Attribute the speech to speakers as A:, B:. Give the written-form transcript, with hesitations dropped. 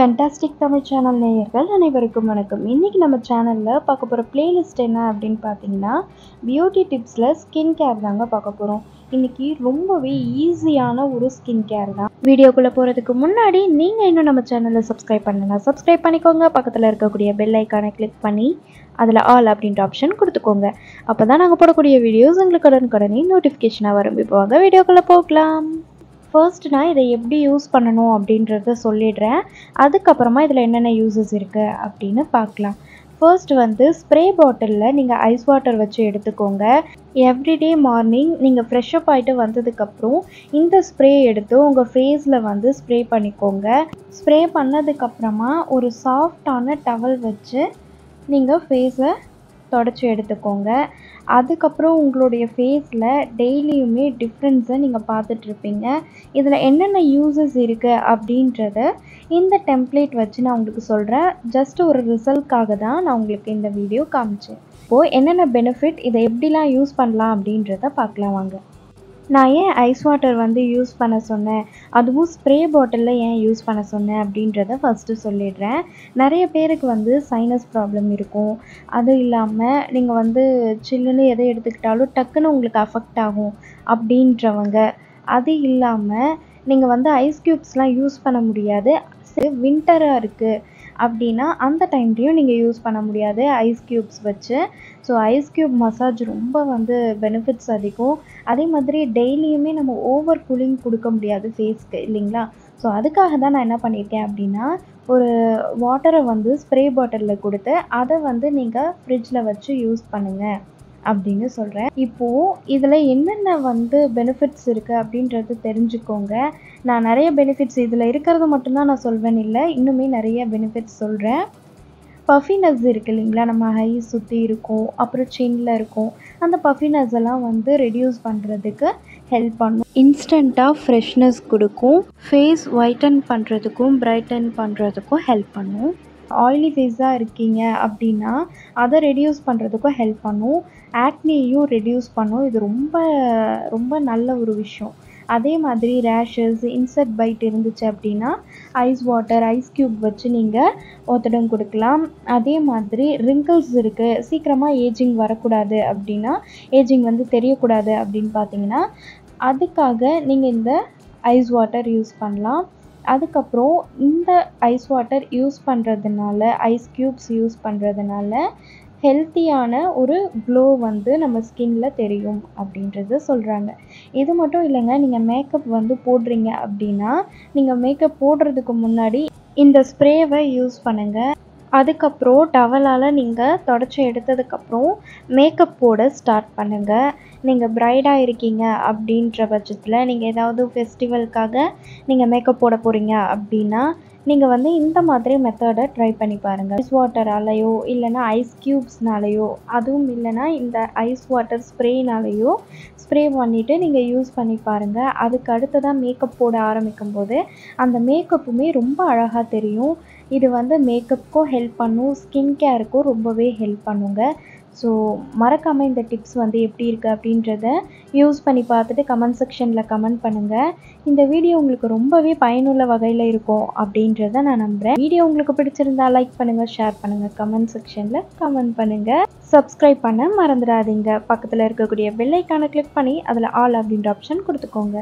A: Fantastic Tamil channel நேயர்கள் அனைவருக்கும் வணக்கம். இன்றைக்கி நம்ம சேனலில் பார்க்க போகிற பிளேலிஸ்ட் என்ன அப்படின்னு பார்த்தீங்கன்னா, பியூட்டி டிப்ஸில் ஸ்கின் கேர் தாங்க பார்க்க போகிறோம். இன்றைக்கி ரொம்பவே ஈஸியான ஒரு ஸ்கின் கேர் தான். வீடியோக்குள்ளே போகிறதுக்கு முன்னாடி நீங்கள் இன்னும் நம்ம சேனலை சப்ஸ்கிரைப் பண்ணலன்னா சப்ஸ்கிரைப் பண்ணிக்கோங்க. பக்கத்தில் இருக்கக்கூடிய பெல் ஐக்கானை கிளிக் பண்ணி அதில் ஆல் அப்படின்ற ஆப்ஷன் கொடுத்துக்கோங்க. அப்போ தான் நாங்கள் போடக்கூடிய வீடியோஸ் உங்களுக்கு உடனுக்குடனே நோட்டிஃபிகேஷனாக வரும். இப்போ வாங்க வீடியோக்குள்ளே போகலாம். ஃபர்ஸ்ட் நான் இதை எப்படி யூஸ் பண்ணணும் அப்படின்றத சொல்லிடுறேன். அதுக்கப்புறமா இதில் என்னென்ன யூசஸ் இருக்குது அப்படின்னு பார்க்கலாம். ஃபர்ஸ்ட் ஸ்ப்ரே பாட்டிலில் நீங்கள் ஐஸ் வாட்டர் வச்சு எடுத்துக்கோங்க. எவ்ரிடே மார்னிங் நீங்கள் ஃப்ரெஷ்அப் ஆகிட்டு வந்ததுக்கப்புறம் இந்த ஸ்ப்ரே எடுத்து உங்கள் ஃபேஸில் ஸ்ப்ரே பண்ணிக்கோங்க. ஸ்ப்ரே பண்ணதுக்கப்புறமா ஒரு சாஃப்டான டவல் வச்சு நீங்கள் ஃபேஸை தொடச்சி எடுத்துக்கோங்க. அதுக்கப்புறம் உங்களுடைய ஃபேஸில் டெய்லியுமே டிஃப்ரென்ஸை நீங்கள் பார்த்துட்ருப்பீங்க. இதில் என்னென்ன யூசஸ் இருக்குது அப்படின்றத இந்த டெம்ப்ளேட் வச்சு நான் உங்களுக்கு சொல்கிறேன். ஜஸ்ட் ஒரு ரிசல்ட்காக தான் நான் உங்களுக்கு இந்த வீடியோ காமிச்சேன். இப்போது என்னென்ன பெனிஃபிட், இதை எப்படிலாம் யூஸ் பண்ணலாம் அப்படின்றத பார்க்கலாம் வாங்க. நான் ஏன் ஐஸ் வாட்டர் யூஸ் பண்ண சொன்னேன், அதுவும் ஸ்ப்ரே பாட்டிலில் ஏன் யூஸ் பண்ண சொன்னேன் அப்படின்றத ஃபஸ்ட்டு சொல்லிடுறேன். நிறைய பேருக்கு சைனஸ் ப்ராப்ளம் இருக்கும். அது இல்லாமல் நீங்கள் சில்லுன்னு எதை எடுத்துக்கிட்டாலும் டக்குன்னு உங்களுக்கு அஃபெக்ட் ஆகும் அப்படின்றவங்க, அது இல்லாமல் நீங்கள் ஐஸ் க்யூப்ஸ்லாம் யூஸ் பண்ண முடியாது, வின்டராக இருக்குது அப்படின்னா அந்த டைம்லேயும் நீங்கள் யூஸ் பண்ண முடியாது ஐஸ் க்யூப்ஸ் வச்சு. ஸோ ஐஸ் க்யூப் மசாஜ் ரொம்ப பெனிஃபிட்ஸ் அதிகம். அதே மாதிரி டெய்லியுமே நம்ம ஓவர் கூலிங் கொடுக்க முடியாது ஃபேஸ்க்கு, இல்லைங்களா? ஸோ அதுக்காக தான் நான் என்ன பண்ணியிருக்கேன் அப்படின்னா, ஒரு வாட்டரை ஸ்ப்ரே பாட்டிலில் கொடுத்து அதை நீங்கள் ஃப்ரிட்ஜில் வச்சு யூஸ் பண்ணுங்கள் அப்படின்னு சொல்கிறேன். இப்போது இதில் என்னென்ன பெனிஃபிட்ஸ் இருக்குது அப்படின்றது தெரிஞ்சுக்கோங்க. நான் நிறைய பெனிஃபிட்ஸ் இதில் இருக்கிறது மட்டும்தான் நான் சொல்வேன் இல்லை, இன்னுமே நிறைய பெனிஃபிட்ஸ் சொல்கிறேன். பஃபினஸ் இருக்குது இல்லைங்களா, நம்ம ஐ சுற்றி இருக்கும், அப்புறம் சின்னில் இருக்கும், அந்த பஃபினஸ் எல்லாம் ரெடியூஸ் பண்ணுறதுக்கு ஹெல்ப் பண்ணும். இன்ஸ்டண்ட்டாக ஃப்ரெஷ்னஸ் கொடுக்கும். ஃபேஸ் ஒயிட்டன் பண்ணுறதுக்கும் பிரைட்டன் பண்ணுறதுக்கும் ஹெல்ப் பண்ணும். ஆயிலி ஃபேஸாக இருக்கீங்க அப்படின்னா அதை ரெடியூஸ் பண்ணுறதுக்கும் ஹெல்ப் பண்ணும். ஆக்னியையும் ரெடியூஸ் பண்ணும். இது ரொம்ப நல்ல ஒரு விஷயம். அதே மாதிரி ரேஷஸ், இன்செக்ட் பைட் இருந்துச்சு அப்படின்னா ஐஸ் வாட்டர், ஐஸ் க்யூப் வச்சு நீங்கள் ஒத்தடம் கொடுக்கலாம். அதே மாதிரி ரிங்கிள்ஸ் இருக்குது, சீக்கிரமாக ஏஜிங் வரக்கூடாது அப்படின்னா, ஏஜிங் தெரியக்கூடாது அப்படின்னு பார்த்தீங்கன்னா அதுக்காக நீங்கள் இந்த ஐஸ் வாட்டர் யூஸ் பண்ணலாம். அதுக்கப்புறம் இந்த ஐஸ் வாட்டர் யூஸ் பண்ணுறதுனால, ஐஸ் க்யூப்ஸ் யூஸ் பண்ணுறதுனால ஹெல்த்தியான ஒரு க்ளோ நம்ம ஸ்கின்னில் தெரியும் அப்படின்றத சொல்கிறாங்க. இது மட்டும் இல்லைங்க, நீங்கள் மேக்கப் போடுறீங்க அப்படின்னா நீங்கள் மேக்கப் போடுறதுக்கு முன்னாடி இந்த ஸ்ப்ரேவை யூஸ் பண்ணுங்கள். அதுக்கப்புறம் டவலால் நீங்கள் தொடச்சி எடுத்ததுக்கப்புறம் மேக்கப் போட ஸ்டார்ட் பண்ணுங்கள். நீங்கள் ப்ரைடாக இருக்கீங்க அப்படின்ற பட்சத்தில், நீங்கள் ஏதாவது ஃபெஸ்டிவலுக்காக நீங்கள் மேக்கப் போட போகிறீங்க அப்படின்னா நீங்கள் இந்த மாதிரி மெத்தடை ட்ரை பண்ணி பாருங்கள். ஐஸ் வாட்டராலையோ இல்லைனா ஐஸ் க்யூப்ஸ்னாலேயோ, அதுவும் இல்லைனா இந்த ஐஸ் வாட்டர் ஸ்ப்ரேனாலேயோ ஸ்ப்ரே பண்ணிவிட்டு நீங்கள் யூஸ் பண்ணி பாருங்கள். அதுக்கு அடுத்ததாக மேக்கப் போட ஆரம்பிக்கும் போது அந்த மேக்கப்புமே ரொம்ப அழகாக தெரியும். இது மேக்கப்புக்கும் ஹெல்ப் பண்ணும், ஸ்கின் கேருக்கும் ரொம்பவே ஹெல்ப் பண்ணுங்க. ஸோ மறக்காமல் இந்த டிப்ஸ் எப்படி இருக்குது அப்படின்றத யூஸ் பண்ணி பார்த்துட்டு கமெண்ட் செக்ஷனில் கமெண்ட் பண்ணுங்கள். இந்த வீடியோ உங்களுக்கு ரொம்பவே பயனுள்ள வகையில் இருக்கும் அப்படின்றத நான் நம்புகிறேன். வீடியோ உங்களுக்கு பிடிச்சிருந்தா லைக் பண்ணுங்கள், ஷேர் பண்ணுங்கள், கமெண்ட் செக்ஷனில் கமெண்ட் பண்ணுங்கள். சப்ஸ்கிரைப் பண்ண மறந்துடாதீங்க. பக்கத்தில் இருக்கக்கூடிய பெல் ஐக்கானை கிளிக் பண்ணி அதில் ஆல் அப்படின்ற ஆப்ஷன் கொடுத்துக்கோங்க.